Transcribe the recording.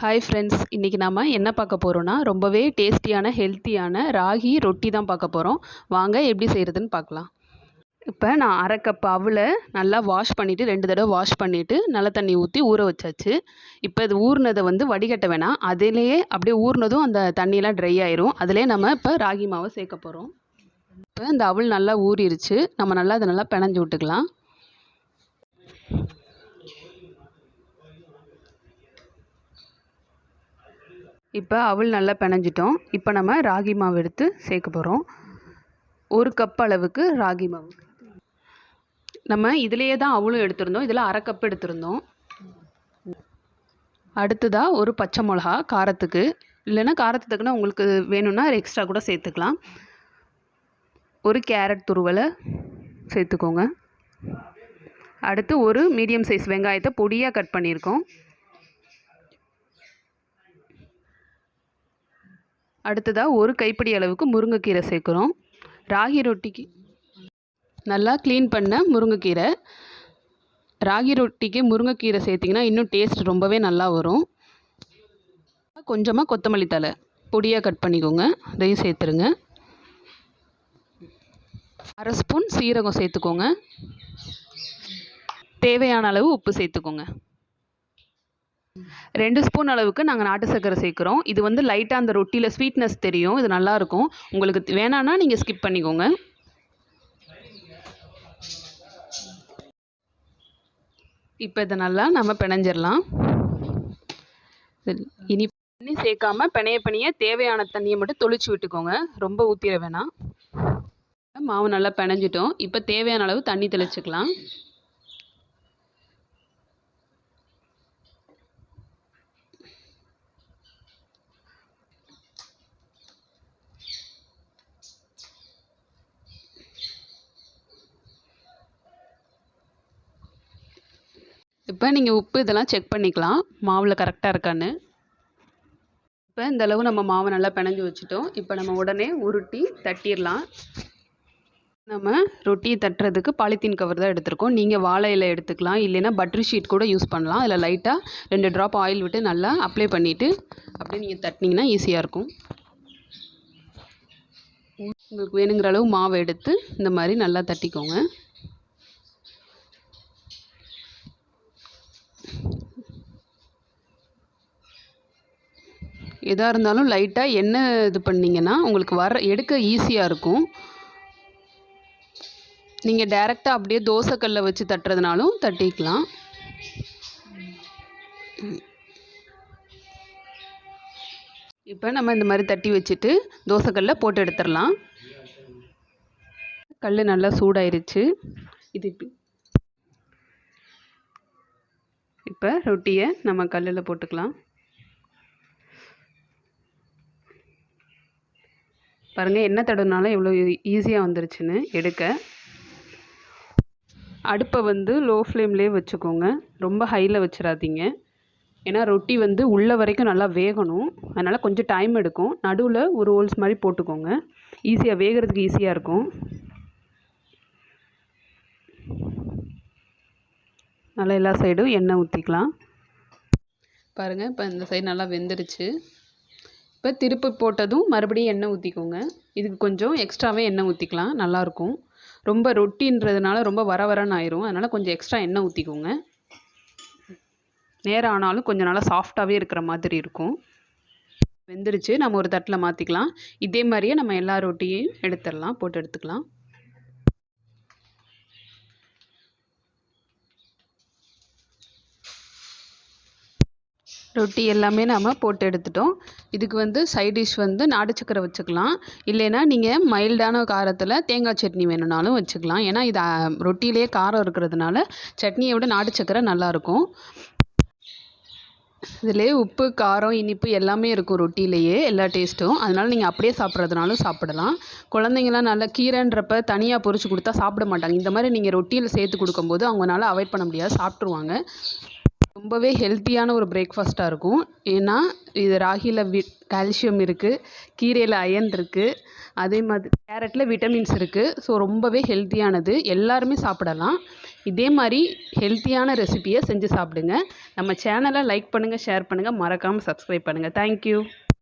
Hi friends, இன்றைக்கி நாம் என்ன பார்க்க போகிறோன்னா ரொம்பவே டேஸ்டியான ஹெல்த்தியான ராகி ரொட்டி தான் பார்க்க போகிறோம். வாங்க எப்படி செய்கிறதுன்னு பார்க்கலாம். இப்போ நான் அரை கப் அவலை நல்லா வாஷ் பண்ணிவிட்டு 2 தடவை வாஷ் பண்ணிவிட்டு நல்ல தண்ணி ஊற்றி ஊற வச்சாச்சு. இப்போ இது ஊறினதை வடிகட்ட வேணாம், அதிலேயே அப்படியே ஊறினதும் அந்த தண்ணியெல்லாம் ட்ரை ஆயிரும். அதிலே நம்ம இப்போ ராகி மாவை சேர்க்க போகிறோம். இப்போ இந்த அவல் நல்லா ஊறிடுச்சு, நம்ம நல்லா அதை நல்லா பிணைஞ்சு விட்டுக்கலாம். இப்போ அவல் நல்லா பிணைஞ்சிட்டோம். இப்போ நம்ம ராகி மாவு எடுத்து சேர்க்க போகிறோம். 1 கப் அளவுக்கு ராகி மாவு. நம்ம இதிலேயே தான் அவலும் எடுத்திருந்தோம், இதில் அரை கப் எடுத்திருந்தோம். அடுத்ததாக ஒரு பச்சை மிளகா காரத்துக்கு, இல்லைன்னா காரத்துக்குன்னா உங்களுக்கு வேணும்னா எக்ஸ்ட்ரா கூட சேர்த்துக்கலாம். ஒரு கேரட் துருவலை சேர்த்துக்கோங்க. அடுத்து ஒரு மீடியம் சைஸ் வெங்காயத்தை பொடியாக கட் பண்ணியிருக்கோம். அடுத்ததாக ஒரு கைப்பிடி அளவுக்கு முருங்கைக்கீரை சேர்க்குறோம். ராகி ரொட்டிக்கு நல்லா க்ளீன் பண்ண முருங்கைக்கீரை. ராகி ரொட்டிக்கு முருங்கைக்கீரை சேர்த்திங்கன்னா இன்னும் டேஸ்ட் ரொம்பவே நல்லா வரும். கொஞ்சமாக கொத்தமல்லி தழை பொடியாக கட் பண்ணிக்கோங்க, அதையும் சேர்த்துருங்க. அரை ஸ்பூன் சீரகம் சேர்த்துக்கோங்க. தேவையான அளவு உப்பு சேர்த்துக்கோங்க. 2 ஸ்பூன் அளவுக்கு நாங்கள் நாட்டு சர்க்கரை சேர்க்குறோம். இது லைட்டாக அந்த ரொட்டியில் ஸ்வீட்னஸ் தெரியும், இது நல்லாயிருக்கும். உங்களுக்கு வேணான்னா நீங்கள் ஸ்கிப் பண்ணிக்கோங்க. இப்போ இதை நல்லா நம்ம பிணைஞ்சிடலாம். இனி தண்ணி சேர்க்காம பிணைய தேவையான தண்ணியை மட்டும் தொளிச்சு விட்டுக்கோங்க, ரொம்ப ஊற்றிட வேணாம். மாவு நல்லா பிணைஞ்சிட்டோம். இப்போ தேவையான அளவு தண்ணி தெளிச்சுக்கலாம். இப்போ நீங்கள் உப்பு இதெல்லாம் செக் பண்ணிக்கலாம், மாவில் கரெக்டாக இருக்கான்னு. இப்போ இந்தளவு நம்ம மாவை நல்லா பிணைஞ்சி வச்சுட்டோம். இப்போ நம்ம உடனே உருட்டி தட்டிடலாம். நம்ம ரொட்டியை தட்டுறதுக்கு பாலித்தீன் கவர் தான் எடுத்துருக்கோம். நீங்கள் வாழை இலை எடுத்துக்கலாம், இல்லைன்னா பட்டர் ஷீட் கூட யூஸ் பண்ணலாம். அதில் லைட்டாக 2 ட்ராப் ஆயில் விட்டு நல்லா அப்ளை பண்ணிவிட்டு அப்படியே நீங்கள் தட்டினீங்கன்னா ஈஸியாக இருக்கும். உங்களுக்கு வேணுங்கிற அளவு மாவை எடுத்து இந்த மாதிரி நல்லா தட்டிக்கோங்க. எதாக இருந்தாலும் லைட்டாக எண்ணெய் இது பண்ணிங்கன்னா உங்களுக்கு எடுக்க ஈஸியாக இருக்கும். நீங்கள் டைரெக்டாக அப்படியே தோசைக்கல்லை வச்சு தட்டுறதுனாலும் தட்டிக்கலாம். இப்போ நம்ம இந்த மாதிரி தட்டி வச்சுட்டு தோசைக்கல்லை போட்டு எடுத்துடலாம். கல் நல்லா சூடாயிருச்சு. இது இப்போ ரொட்டியை நம்ம கல்லில் போட்டுக்கலாம். பாருங்கள், எண்ணெய் தடவினால எவ்வளோ ஈஸியாக வந்துருச்சுன்னு எடுக்க. அடுப்பை லோ ஃப்ளேம்லேயே வச்சுக்கோங்க, ரொம்ப ஹையில் வச்சிடாதீங்க. ஏன்னா ரொட்டி உள்ள வரைக்கும் நல்லா வேகணும், அதனால் கொஞ்சம் டைம் எடுக்கும். நடுவில் ஒரு ஹோல்ஸ் மாதிரி போட்டுக்கோங்க, ஈஸியாக வேகிறதுக்கு ஈஸியாக இருக்கும். நல்லா எல்லா சைடும் எண்ணெய் ஊற்றிக்கலாம். பாருங்கள், இப்போ இந்த சைடு நல்லா வெந்துடுச்சு. இப்போ திருப்பி போட்டதும் மறுபடியும் எண்ணெய் ஊற்றிக்கோங்க. இதுக்கு கொஞ்சம் எக்ஸ்ட்ராவே எண்ணெய் ஊற்றிக்கலாம், நல்லாயிருக்கும். ரொம்ப ரொட்டின்றதுனால ரொம்ப வரன்னு ஆயிரும், அதனால் கொஞ்சம் எக்ஸ்ட்ரா எண்ணெய் ஊற்றிக்கோங்க. நேரம் ஆனாலும் கொஞ்சம் நல்லா சாஃப்டாகவே இருக்கிற மாதிரி இருக்கும். வெந்துருச்சு, நம்ம ஒரு தட்டில் மாற்றிக்கலாம். இதே மாதிரியே நம்ம எல்லா ரொட்டியையும் எடுத்துடலாம், போட்டு எடுத்துக்கலாம். ரொட்டி எல்லாமே நம்ம போட்டு எடுத்துட்டோம். இதுக்கு சைட் டிஷ் நாட்டு சக்கரை வச்சுக்கலாம், இல்லைன்னா நீங்கள் மைல்டான காரத்தில் தேங்காய் சட்னி வேணும்னாலும் வச்சுக்கலாம். ஏன்னா இது ரொட்டியிலே காரம் இருக்கிறதுனால சட்னியை விட நாட்டு சக்கரை நல்லாயிருக்கும். இதிலே உப்பு, காரம், இனிப்பு எல்லாமே இருக்கும் ரொட்டியிலேயே, எல்லா டேஸ்ட்டும். அதனால் நீங்கள் அப்படியே சாப்பிட்றதுனாலும் சாப்பிடலாம். குழந்தைங்களாம் நல்லா கீரைன்றப்ப தனியாக பொரிச்சு கொடுத்தா சாப்பிட மாட்டாங்க. இந்த மாதிரி நீங்கள் ரொட்டியில் சேர்த்து கொடுக்கும்போது அவங்களால அவாய்ட் பண்ண முடியாது, சாப்பிட்ருவாங்க. ரொம்பவே ஹெல்த்தியான ஒரு பிரேக்ஃபாஸ்ட்டாக இருக்கும். ஏன்னா இது ராகியில் கால்சியம் இருக்குது, கீரையில் அயர்ன் இருக்குது, அதே மாதிரி கேரட்டில் விட்டமின்ஸ் இருக்குது. ஸோ ரொம்பவே ஹெல்த்தியானது, எல்லாருமே சாப்பிடலாம். இதே மாதிரி ஹெல்த்தியான ரெசிபியை செஞ்சு சாப்பிடுங்க. நம்ம சேனலை லைக் பண்ணுங்கள், ஷேர் பண்ணுங்கள், மறக்காமல் சப்ஸ்கிரைப் பண்ணுங்கள். தேங்க்யூ.